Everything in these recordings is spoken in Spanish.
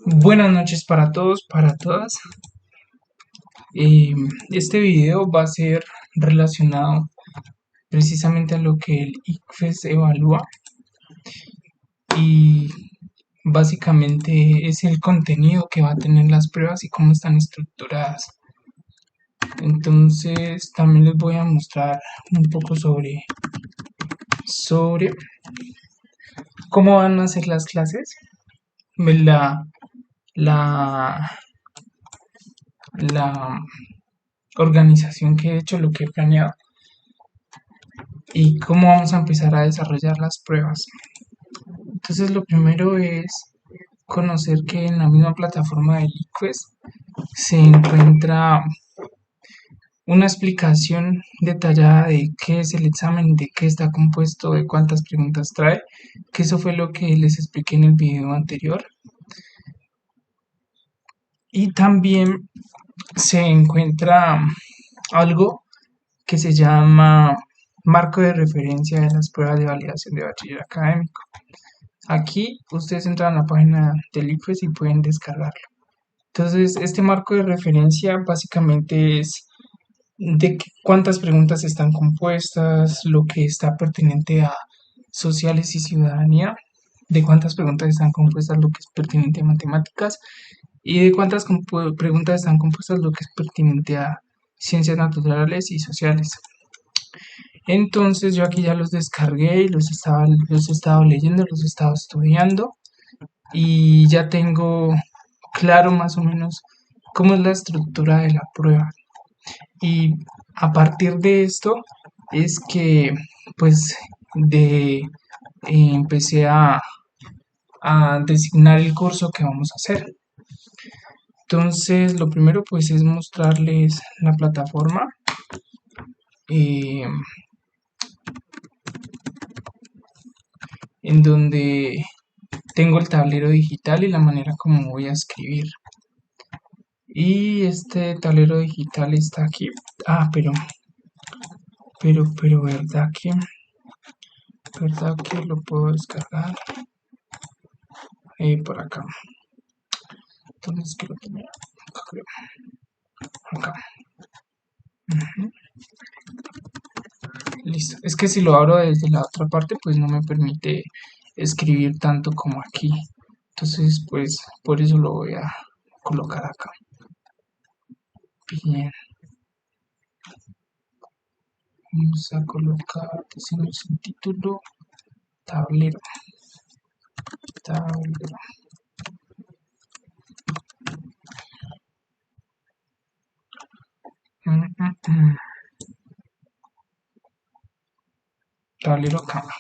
Buenas noches para todos, para todas. Este video va a ser relacionado precisamente a lo que el ICFES evalúa y básicamente es el contenido que va a tener las pruebas y cómo están estructuradas. Entonces también les voy a mostrar un poco sobre cómo van a ser las clases, la, la, la organización que he hecho, lo que he planeado y cómo vamos a empezar a desarrollar las pruebas. Entonces lo primero es conocer que en la misma plataforma del ICFES se encuentra una explicación detallada de qué es el examen, de qué está compuesto, de cuántas preguntas trae, que eso fue lo que les expliqué en el video anterior. Y también se encuentra algo que se llama marco de referencia de las pruebas de validación de bachiller académico. Aquí ustedes entran a la página del ICFES y pueden descargarlo. Entonces, este marco de referencia básicamente es de cuántas preguntas están compuestas, lo que está pertinente a sociales y ciudadanía, de cuántas preguntas están compuestas lo que es pertinente a matemáticas y de cuántas preguntas están compuestas lo que es pertinente a ciencias naturales y sociales. Entonces yo aquí ya los descargué y los he estado leyendo, los he estado estudiando y ya tengo claro más o menos cómo es la estructura de la prueba. Y a partir de esto es que pues de empecé a designar el curso que vamos a hacer. Entonces lo primero pues es mostrarles la plataforma. eh, en donde tengo el tablero digital y la manera como voy a escribir. Y este tablero digital está aquí. Ah, verdad que lo puedo descargar por acá. Entonces que lo tenía acá, creo. Acá. Ujú. Listo. Es que si lo abro desde la otra parte, pues no me permite escribir tanto como aquí. Entonces, pues por eso lo voy a colocar acá. Bien. Vamos a colocar, decimos el título, tablero, tablero. Mm, mm, mm. Tablero cama.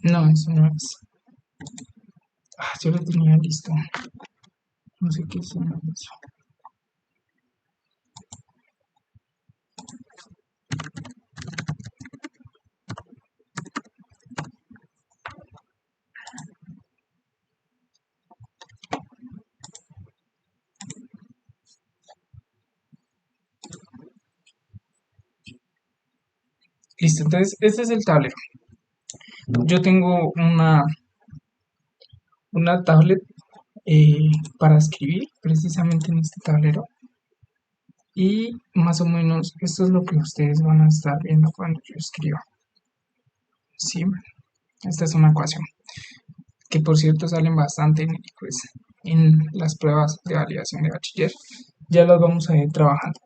No, eso no es. Ah, yo lo tenía listo. No sé qué es eso. Listo, entonces este es el tablero. Yo tengo una tablet para escribir precisamente en este tablero. Y más o menos esto es lo que ustedes van a estar viendo cuando yo escriba. ¿Sí? Esta es una ecuación que por cierto salen bastante pues, en las pruebas de validación de bachiller. Ya las vamos a ir trabajando.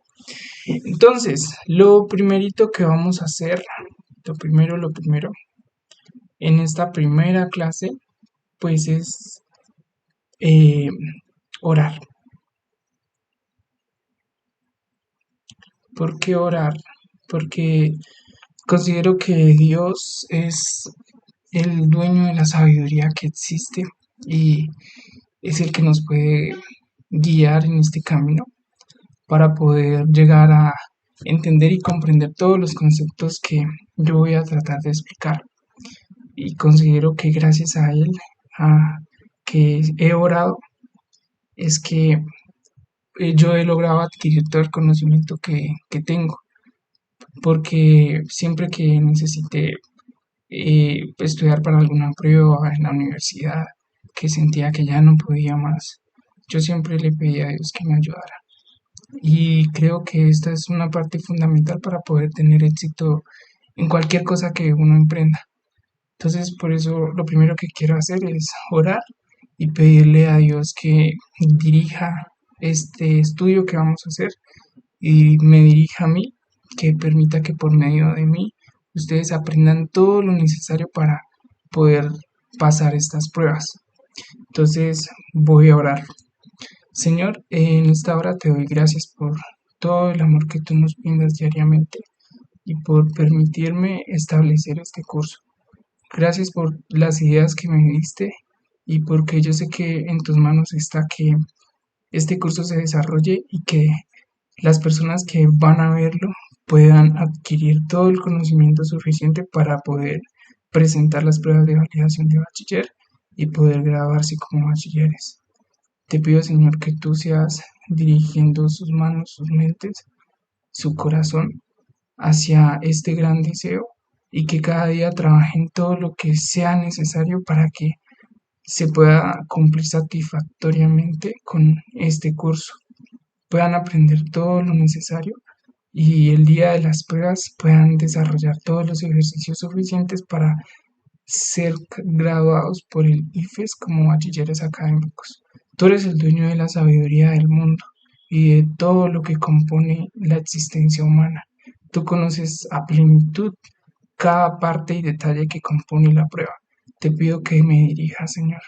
Entonces, lo primerito que vamos a hacer, lo primero, en esta primera clase, pues es eh, orar. ¿Por qué orar? Porque considero que Dios es el dueño de la sabiduría que existe y es el que nos puede guiar en este camino para poder llegar a entender y comprender todos los conceptos que yo voy a tratar de explicar. Y considero que gracias a él, a que he orado, es que yo he logrado adquirir todo el conocimiento que tengo, porque siempre que necesité estudiar para alguna prueba en la universidad, que sentía que ya no podía más, yo siempre le pedí a Dios que me ayudara. Y creo que esta es una parte fundamental para poder tener éxito en cualquier cosa que uno emprenda. Entonces, por eso lo primero que quiero hacer es orar y pedirle a Dios que dirija este estudio que vamos a hacer y me dirija a mí, que permita que por medio de mí ustedes aprendan todo lo necesario para poder pasar estas pruebas. Entonces, voy a orar. Señor, en esta hora te doy gracias por todo el amor que tú nos brindas diariamente y por permitirme establecer este curso. Gracias por las ideas que me diste y porque yo sé que en tus manos está que este curso se desarrolle y que las personas que van a verlo puedan adquirir todo el conocimiento suficiente para poder presentar las pruebas de validación de bachiller y poder graduarse como bachilleres. Te pido, Señor, que tú seas dirigiendo sus manos, sus mentes, su corazón hacia este gran deseo y que cada día trabajen todo lo que sea necesario para que se pueda cumplir satisfactoriamente con este curso, puedan aprender todo lo necesario y el día de las pruebas puedan desarrollar todos los ejercicios suficientes para ser graduados por el IFES como bachilleres académicos. Tú eres el dueño de la sabiduría del mundo y de todo lo que compone la existencia humana. Tú conoces a plenitud cada parte y detalle que compone la prueba. Te pido que me dirijas, Señor,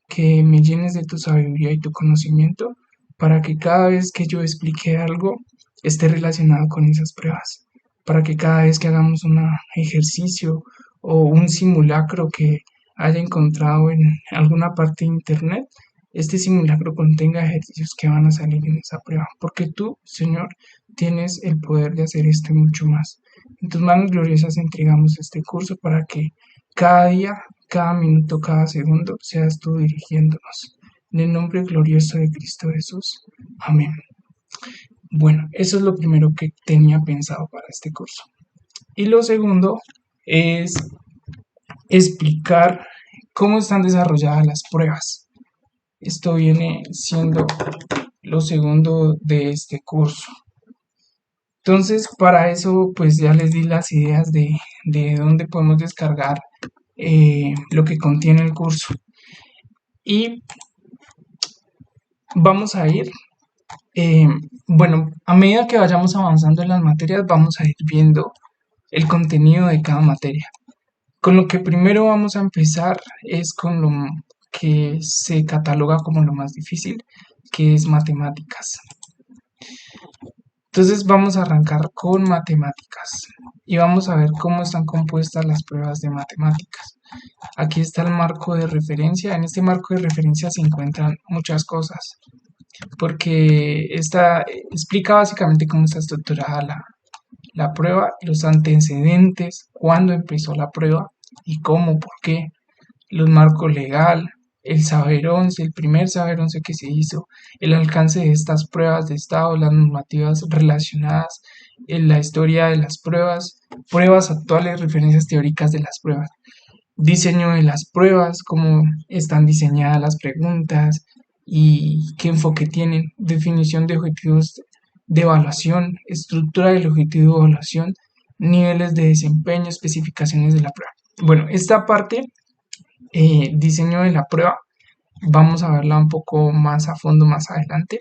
que me llenes de tu sabiduría y tu conocimiento para que cada vez que yo explique algo esté relacionado con esas pruebas, para que cada vez que hagamos un ejercicio o un simulacro que haya encontrado en alguna parte de internet, este simulacro contenga ejercicios que van a salir en esa prueba, porque tú, Señor, tienes el poder de hacer esto y mucho más. En tus manos gloriosas entregamos este curso para que cada día, cada minuto, cada segundo seas tú dirigiéndonos. En el nombre glorioso de Cristo Jesús. Amén. Bueno, eso es lo primero que tenía pensado para este curso. Y lo segundo es explicar cómo están desarrolladas las pruebas. Esto viene siendo lo segundo de este curso. Entonces, para eso, pues ya les di las ideas de dónde podemos descargar lo que contiene el curso. Y vamos a ir, bueno, a medida que vayamos avanzando en las materias, vamos a ir viendo el contenido de cada materia. Con lo que primero vamos a empezar es con lo que se cataloga como lo más difícil, que es matemáticas. Entonces vamos a arrancar con matemáticas y vamos a ver cómo están compuestas las pruebas de matemáticas. Aquí está el marco de referencia. En este marco de referencia se encuentran muchas cosas, porque explica básicamente cómo está estructurada la prueba, los antecedentes, cuándo empezó la prueba y cómo, por qué, los marcos legal, el saber 11, el primer saber 11 que se hizo, el alcance de estas pruebas de estado, las normativas relacionadas, en la historia de las pruebas, pruebas actuales, referencias teóricas de las pruebas, diseño de las pruebas, cómo están diseñadas las preguntas y qué enfoque tienen, definición de objetivos de evaluación, estructura del objetivo de evaluación, niveles de desempeño, especificaciones de la prueba. Bueno, esta parte, diseño de la prueba, vamos a verla un poco más a fondo más adelante.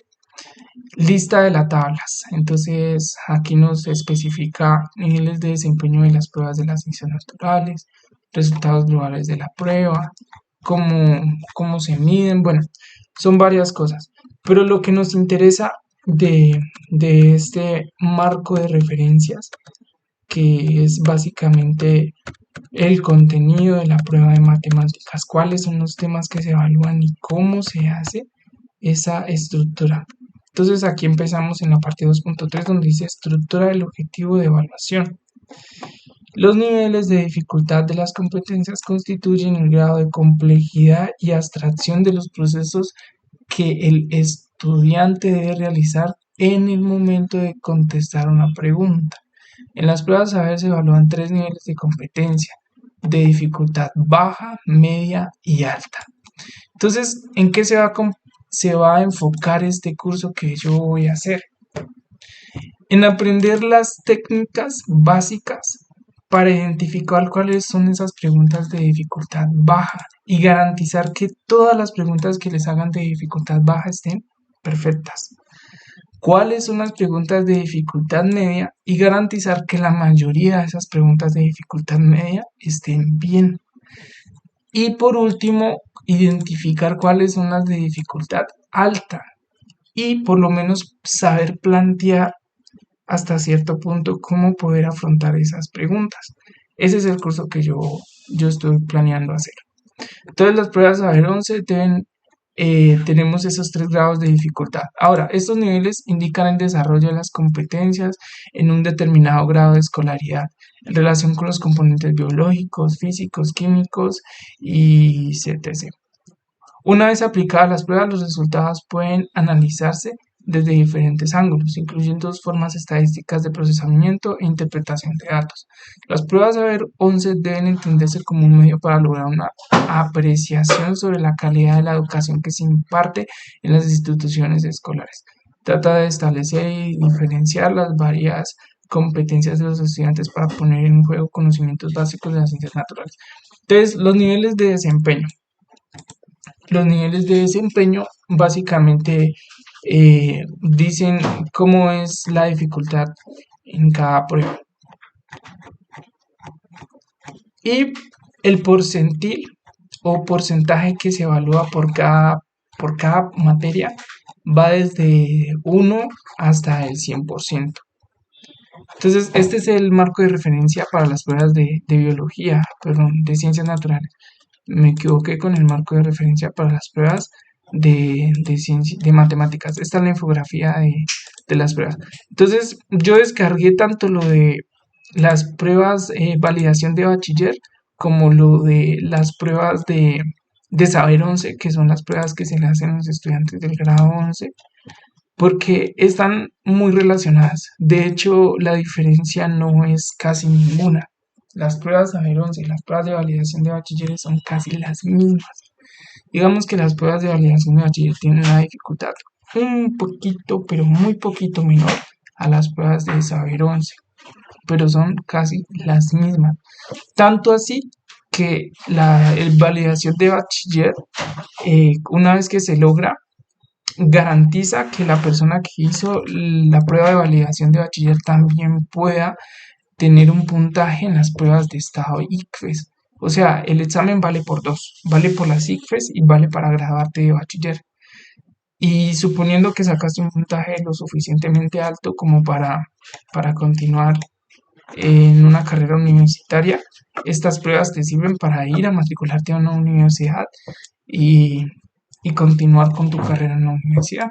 Lista de las tablas. Entonces aquí nos especifica niveles de desempeño de las pruebas de las ciencias naturales, resultados globales de la prueba, cómo se miden, bueno, son varias cosas. Pero lo que nos interesa de este marco de referencias, que es básicamente el contenido de la prueba de matemáticas, cuáles son los temas que se evalúan y cómo se hace esa estructura. Entonces aquí empezamos en la parte 2.3 donde dice estructura del objetivo de evaluación. Los niveles de dificultad de las competencias constituyen el grado de complejidad y abstracción de los procesos que el estudiante debe realizar en el momento de contestar una pregunta. En las pruebas de saber se evalúan tres niveles de competencia, de dificultad baja, media y alta. Entonces, ¿en qué se va a enfocar este curso que yo voy a hacer? En aprender las técnicas básicas para identificar cuáles son esas preguntas de dificultad baja y garantizar que todas las preguntas que les hagan de dificultad baja estén perfectas. ¿Cuáles son las preguntas de dificultad media? Y garantizar que la mayoría de esas preguntas de dificultad media estén bien. Y por último, identificar cuáles son las de dificultad alta y por lo menos saber plantear hasta cierto punto cómo poder afrontar esas preguntas. Ese es el curso que yo estoy planeando hacer. Entonces las pruebas Saber 11 tenemos esos tres grados de dificultad. Ahora, estos niveles indican el desarrollo de las competencias en un determinado grado de escolaridad en relación con los componentes biológicos, físicos, químicos y etc. Una vez aplicadas las pruebas, los resultados pueden analizarse desde diferentes ángulos, incluyendo formas estadísticas de procesamiento e interpretación de datos. Las pruebas de Saber 11 deben entenderse como un medio para lograr una apreciación sobre la calidad de la educación que se imparte en las instituciones escolares. Trata de establecer y diferenciar las varias competencias de los estudiantes para poner en juego conocimientos básicos de las ciencias naturales. Entonces, los niveles de desempeño. Los niveles de desempeño básicamente dicen cómo es la dificultad en cada prueba. Y el porcentil o porcentaje que se evalúa por cada materia va desde 1 hasta el 100%. Entonces, este es el marco de referencia para las pruebas de biología, perdón, de ciencias naturales. Me equivoqué con el marco de referencia para las pruebas de matemáticas. Esta es la infografía de las pruebas. Entonces, yo descargué tanto lo de las pruebas validación de bachiller como lo de las pruebas de Saber 11, que son las pruebas que se le hacen a los estudiantes del grado 11, porque están muy relacionadas. De hecho, la diferencia no es casi ninguna. Las pruebas Saber 11 y las pruebas de validación de bachilleres son casi las mismas. Digamos que las pruebas de validación de bachiller tienen una dificultad un poquito, pero muy poquito menor a las pruebas de Saber 11, pero son casi las mismas. Tanto así que la validación de bachiller, una vez que se logra, garantiza que la persona que hizo la prueba de validación de bachiller también pueda tener un puntaje en las pruebas de estado ICFES. O sea, el examen vale por dos, vale por las ICFES y vale para graduarte de bachiller. Y suponiendo que sacaste un puntaje lo suficientemente alto como para continuar en una carrera universitaria, estas pruebas te sirven para ir a matricularte a una universidad y, y continuar con tu carrera en la universidad.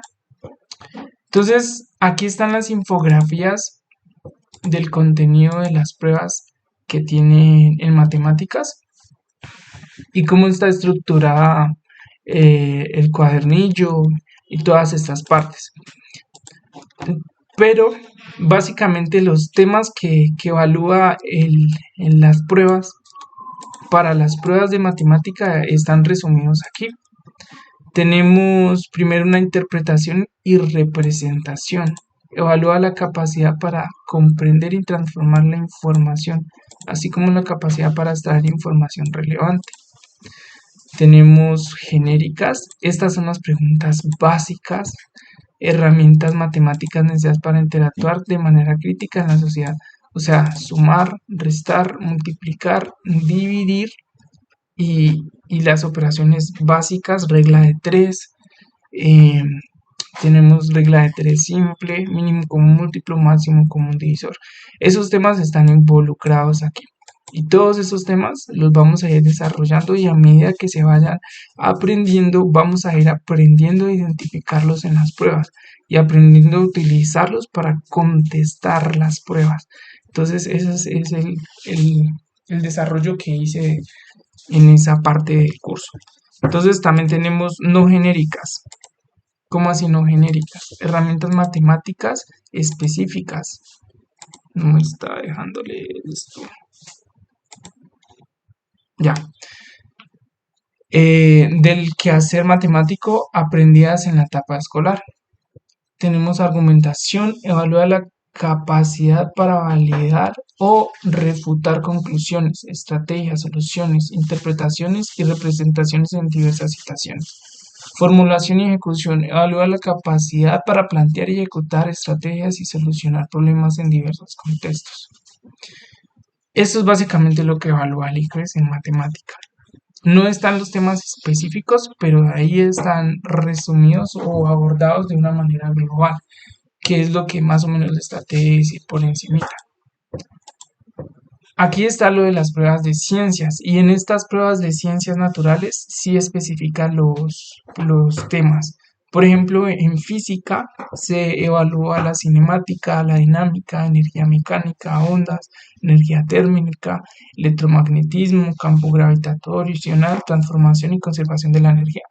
Entonces, aquí están las infografías del contenido de las pruebas que tienen en matemáticas y cómo está estructurada el cuadernillo y todas estas partes. Pero básicamente los temas que evalúa en las pruebas para las pruebas de matemática están resumidos aquí. Tenemos primero una interpretación y representación. Evalúa la capacidad para comprender y transformar la información, así como la capacidad para extraer información relevante. Tenemos genéricas. Estas son las preguntas básicas, herramientas matemáticas necesarias para interactuar de manera crítica en la sociedad. O sea, sumar, restar, multiplicar, dividir y las operaciones básicas, regla de 3. Tenemos regla de 3 simple, mínimo común múltiplo, máximo común divisor. Esos temas están involucrados aquí. Y todos esos temas los vamos a ir desarrollando y a medida que se vayan aprendiendo, vamos a ir aprendiendo a identificarlos en las pruebas y aprendiendo a utilizarlos para contestar las pruebas. Entonces, ese es el desarrollo que hice en esa parte del curso. Entonces, también tenemos no genéricas. ¿Cómo así no genéricas? Herramientas matemáticas específicas. No me está dejando leer esto. Ya. Del quehacer matemático aprendidas en la etapa escolar. Tenemos argumentación, evalúa la capacidad para validar o refutar conclusiones, estrategias, soluciones, interpretaciones y representaciones en diversas situaciones. Formulación y ejecución, evalúa la capacidad para plantear y ejecutar estrategias y solucionar problemas en diversos contextos. Esto es básicamente lo que evalúa el ICFES en matemática. No están los temas específicos, pero ahí están resumidos o abordados de una manera global, que es lo que más o menos les traté de decir por encima. Aquí está lo de las pruebas de ciencias, y en estas pruebas de ciencias naturales sí especifican los temas. Por ejemplo, en física se evalúa la cinemática, la dinámica, energía mecánica, ondas, energía térmica, electromagnetismo, campo gravitacional, transformación y conservación de la energía.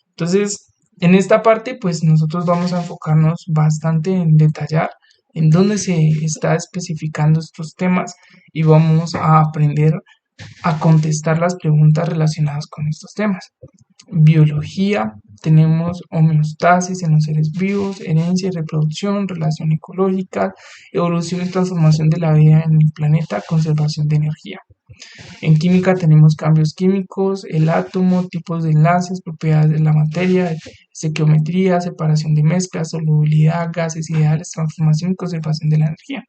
Entonces, en esta parte, pues nosotros vamos a enfocarnos bastante en detallar en dónde se está especificando estos temas y vamos a aprender a contestar las preguntas relacionadas con estos temas. Biología, tenemos homeostasis en los seres vivos, herencia y reproducción, relación ecológica, evolución y transformación de la vida en el planeta, conservación de energía. En química tenemos cambios químicos, el átomo, tipos de enlaces, propiedades de la materia, estequiometría, separación de mezclas, solubilidad, gases ideales, transformación y conservación de la energía.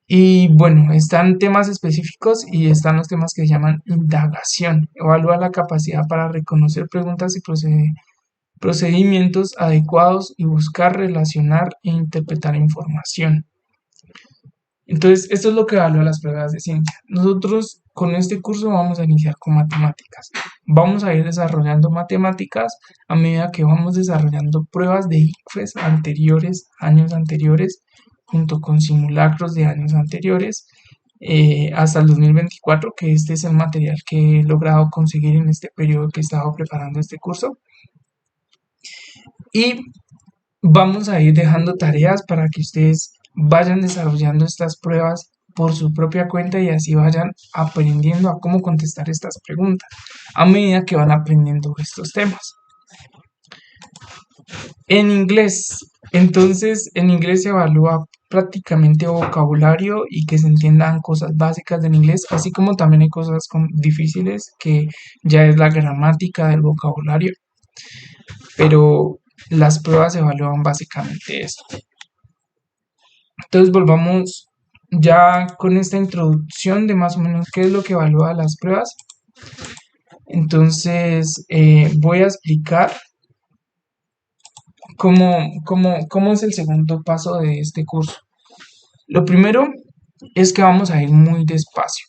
Y bueno, están temas específicos y están los temas que se llaman indagación. Evalúa la capacidad para reconocer preguntas y procedimientos adecuados y buscar relacionar e interpretar información. Entonces, esto es lo que evalúa las pruebas de ciencia. Nosotros con este curso vamos a iniciar con matemáticas. Vamos a ir desarrollando matemáticas a medida que vamos desarrollando pruebas de ICFES anteriores, años anteriores, junto con simulacros de años anteriores, hasta el 2024, que este es el material que he logrado conseguir en este periodo que he estado preparando este curso. Y vamos a ir dejando tareas para que ustedes vayan desarrollando estas pruebas por su propia cuenta y así vayan aprendiendo a cómo contestar estas preguntas a medida que van aprendiendo estos temas. En inglés, entonces en inglés se evalúa prácticamente vocabulario y que se entiendan cosas básicas del inglés, así como también hay cosas difíciles que ya es la gramática del vocabulario, pero las pruebas evalúan básicamente esto. Entonces volvamos ya con esta introducción de más o menos qué es lo que evalúa las pruebas. Entonces voy a explicar cómo es el segundo paso de este curso. Lo primero es que vamos a ir muy despacio.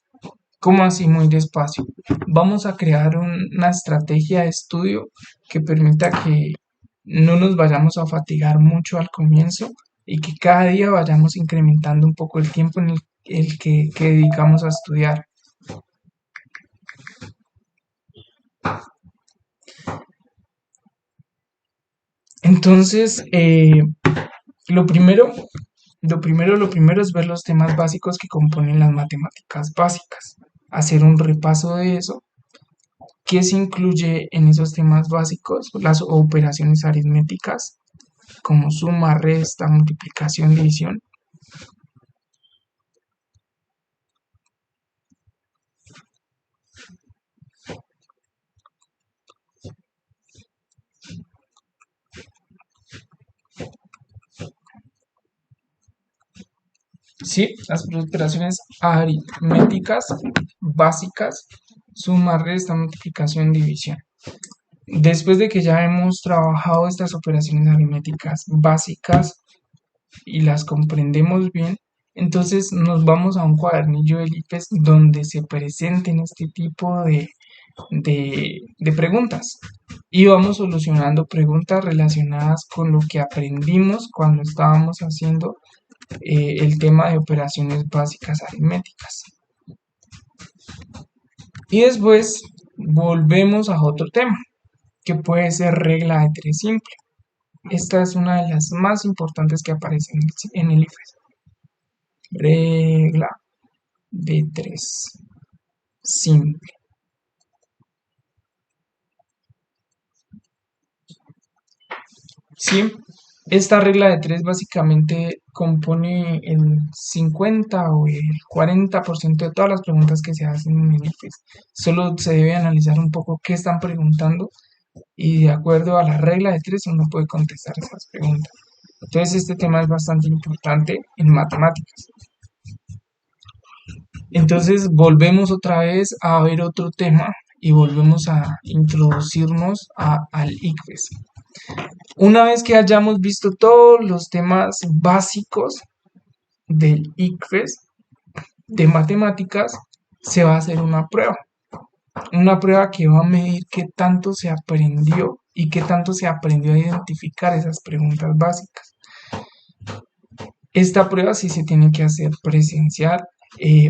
¿Cómo así muy despacio? Vamos a crear una estrategia de estudio que permita que no nos vayamos a fatigar mucho al comienzo y que cada día vayamos incrementando un poco el tiempo en el que dedicamos a estudiar. Entonces, lo primero, lo primero es ver los temas básicos que componen las matemáticas básicas, hacer un repaso de eso. ¿Qué se incluye en esos temas básicos? Las operaciones aritméticas, como suma, resta, multiplicación, división. Sí, las operaciones aritméticas básicas, suma, resta, multiplicación, división. Después de que ya hemos trabajado estas operaciones aritméticas básicas y las comprendemos bien, entonces nos vamos a un cuadernillo del IPES donde se presenten este tipo de preguntas y vamos solucionando preguntas relacionadas con lo que aprendimos cuando estábamos haciendo el tema de operaciones básicas aritméticas. Y después volvemos a otro tema, que puede ser regla de tres simple. esta es una de las más importantes que aparecen en el IFES. Regla de 3. Simple. ¿Sí? Esta regla de 3 básicamente compone el 50 o el 40% de todas las preguntas que se hacen en el IFES. Solo se debe analizar un poco qué están preguntando y de acuerdo a la regla de 3 uno puede contestar esas preguntas. Entonces este tema es bastante importante en matemáticas. Entonces volvemos otra vez a ver otro tema y volvemos a introducirnos al ICFES. Una vez que hayamos visto todos los temas básicos del ICFES de matemáticas, se va a hacer una prueba que va a medir qué tanto se aprendió y qué tanto se aprendió a identificar esas preguntas básicas. Esta prueba sí se tiene que hacer presencial,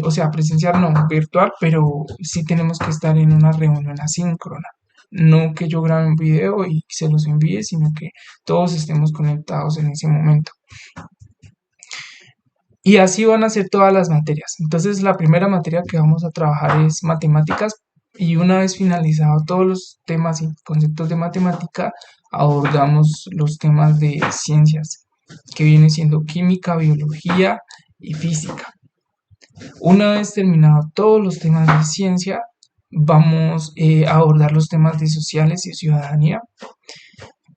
o sea, presencial no, virtual, pero sí tenemos que estar en una reunión asíncrona. No que yo grabe un video y se los envíe, sino que todos estemos conectados en ese momento. Y así van a ser todas las materias. Entonces, la primera materia que vamos a trabajar es matemáticas y una vez finalizado todos los temas y conceptos de matemática, abordamos los temas de ciencias, que viene siendo química, biología y física. Una vez terminado todos los temas de ciencia, vamos a abordar los temas de sociales y ciudadanía,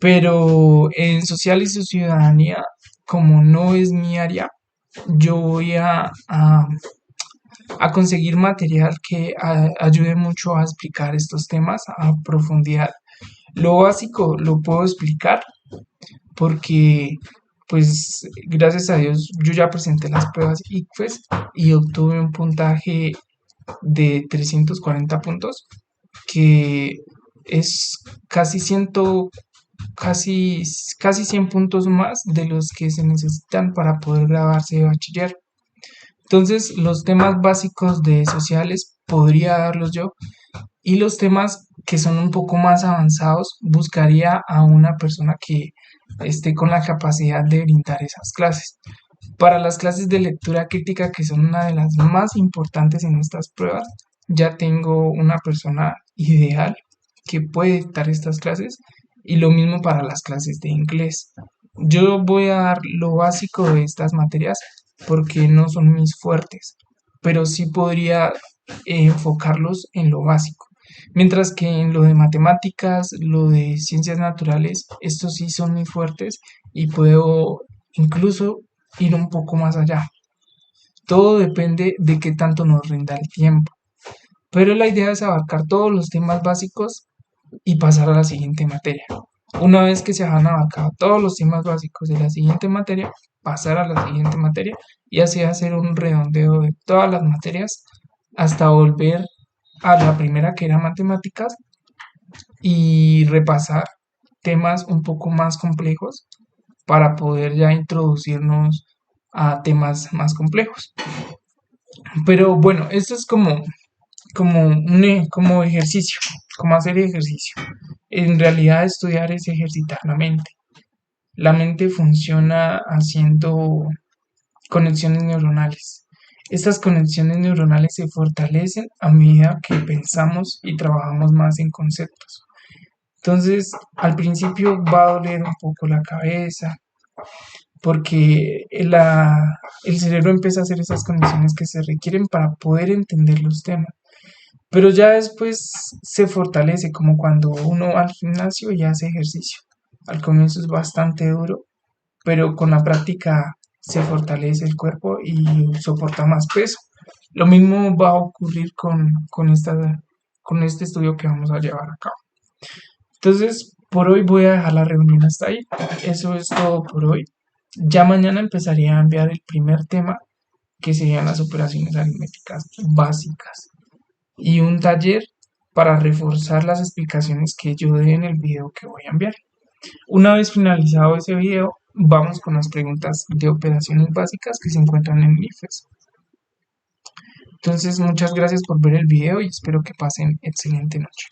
pero en sociales y ciudadanía, como no es mi área, yo voy a conseguir material que ayude mucho a explicar estos temas a profundidad. Lo básico lo puedo explicar porque, pues, gracias a Dios, yo ya presenté las pruebas ICFES y obtuve un puntaje de 340 puntos, que es casi 100, casi, casi 100 puntos más de los que se necesitan para poder graduarse de bachiller. Entonces, los temas básicos de sociales podría darlos yo y los temas que son un poco más avanzados buscaría a una persona que esté con la capacidad de brindar esas clases. Para las clases de lectura crítica, que son una de las más importantes en estas pruebas, ya tengo una persona ideal que puede dictar estas clases y lo mismo para las clases de inglés. Yo voy a dar lo básico de estas materias porque no son mis fuertes, pero sí podría enfocarlos en lo básico. Mientras que en lo de matemáticas, lo de ciencias naturales, estos sí son muy fuertes y puedo incluso ir un poco más allá. Todo depende de qué tanto nos rinda el tiempo. Pero la idea es abarcar todos los temas básicos y pasar a la siguiente materia. Una vez que se han abarcado todos los temas básicos de la siguiente materia, pasar a la siguiente materia y así hacer un redondeo de todas las materias hasta volver a la primera que era matemáticas y repasar temas un poco más complejos para poder ya introducirnos a temas más complejos. Pero bueno, esto es como ejercicio, como hacer ejercicio. En realidad estudiar es ejercitar la mente. La mente funciona haciendo conexiones neuronales. Estas conexiones neuronales se fortalecen a medida que pensamos y trabajamos más en conceptos. Entonces, al principio va a doler un poco la cabeza, porque el cerebro empieza a hacer esas conexiones que se requieren para poder entender los temas. Pero ya después se fortalece, como cuando uno va al gimnasio y hace ejercicio. Al comienzo es bastante duro, pero con la práctica se fortalece el cuerpo y soporta más peso. Lo mismo va a ocurrir con este estudio que vamos a llevar a cabo. Entonces, por hoy voy a dejar la reunión hasta ahí. Eso es todo por hoy. Ya mañana empezaré a enviar el primer tema, que serían las operaciones aritméticas básicas, y un taller para reforzar las explicaciones que yo dé en el video que voy a enviar. Una vez finalizado ese video, vamos con las preguntas de operaciones básicas que se encuentran en el IFES. Entonces, muchas gracias por ver el video y espero que pasen excelente noche.